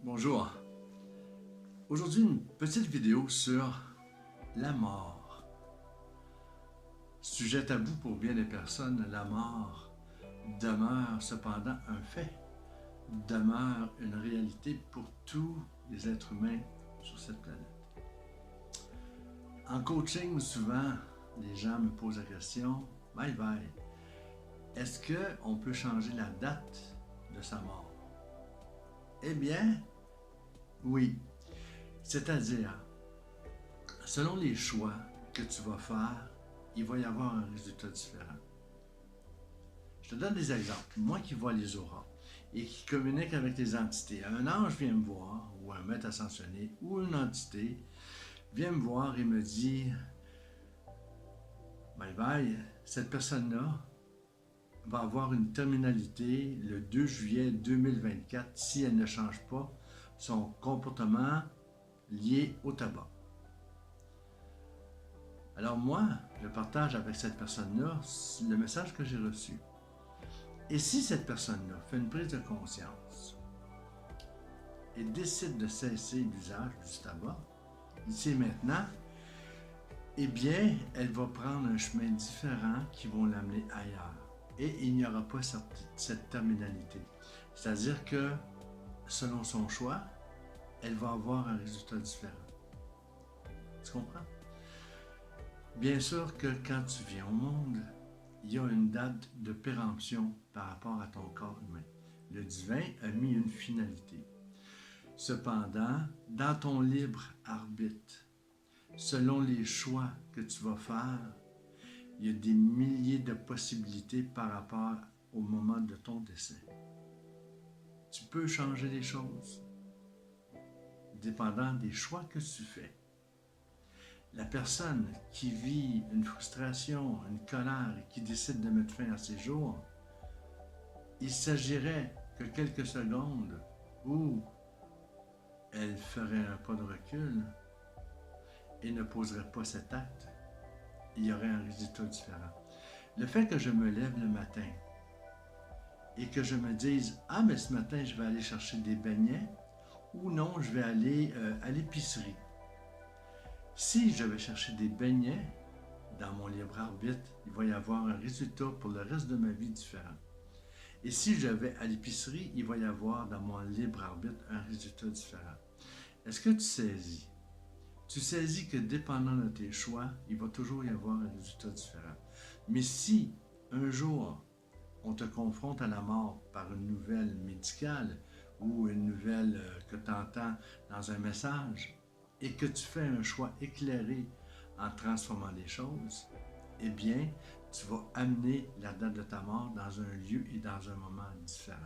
Bonjour. Aujourd'hui, une petite vidéo sur la mort. Sujet tabou pour bien des personnes, la mort demeure cependant un fait, demeure une réalité pour tous les êtres humains sur cette planète. En coaching, souvent, les gens me posent la question, bye bye, est-ce qu'on peut changer la date de sa mort? Eh bien, oui. C'est-à-dire, selon les choix que tu vas faire, il va y avoir un résultat différent. Je te donne des exemples. Moi qui vois les auras et qui communique avec les entités, un ange vient me voir, ou un maître ascensionné, ou une entité vient me voir et me dit « Bye bye, cette personne-là va avoir une terminalité le 2 juillet 2024 si elle ne change pas son comportement lié au tabac. » Alors moi, je partage avec cette personne-là le message que j'ai reçu. Et si cette personne-là fait une prise de conscience et décide de cesser l'usage du tabac, ici et maintenant, eh bien, elle va prendre un chemin différent qui va l'amener ailleurs. Et il n'y aura pas cette terminalité. C'est-à-dire que, selon son choix, elle va avoir un résultat différent. Tu comprends? Bien sûr que quand tu viens au monde, il y a une date de péremption par rapport à ton corps humain. Le divin a mis une finalité. Cependant, dans ton libre arbitre, selon les choix que tu vas faire, il y a des milliers de possibilités par rapport au moment de ton décès. Tu peux changer les choses, dépendant des choix que tu fais. La personne qui vit une frustration, une colère et qui décide de mettre fin à ses jours, il s'agirait que quelques secondes où elle ferait un pas de recul et ne poserait pas cet acte, il y aurait un résultat différent. Le fait que je me lève le matin et que je me dise « Ah, mais ce matin, je vais aller chercher des beignets » ou « Non, je vais aller à l'épicerie ». Si je vais chercher des beignets dans mon libre arbitre, il va y avoir un résultat pour le reste de ma vie différent. Et si je vais à l'épicerie, il va y avoir dans mon libre arbitre un résultat différent. Est-ce que tu saisis? Tu saisis que dépendant de tes choix, il va toujours y avoir un résultat différent. Mais si un jour, on te confronte à la mort par une nouvelle médicale ou une nouvelle que tu entends dans un message et que tu fais un choix éclairé en transformant les choses, eh bien, tu vas amener la date de ta mort dans un lieu et dans un moment différent.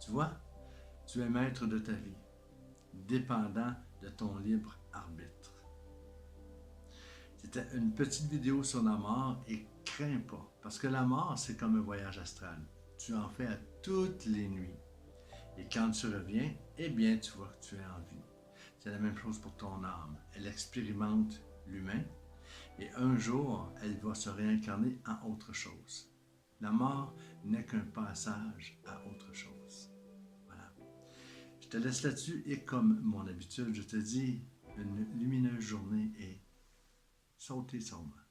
Tu vois, tu es maître de ta vie, dépendant de ton libre arbitre. C'était une petite vidéo sur la mort et crains pas, parce que la mort, c'est comme un voyage astral. Tu en fais à toutes les nuits. Et quand tu reviens, eh bien, tu vois que tu es en vie. C'est la même chose pour ton âme. Elle expérimente l'humain et un jour, elle va se réincarner en autre chose. La mort n'est qu'un passage à autre chose. Voilà. Je te laisse là-dessus et comme mon habitude, je te dis une lumineuse journée et sautez sombre.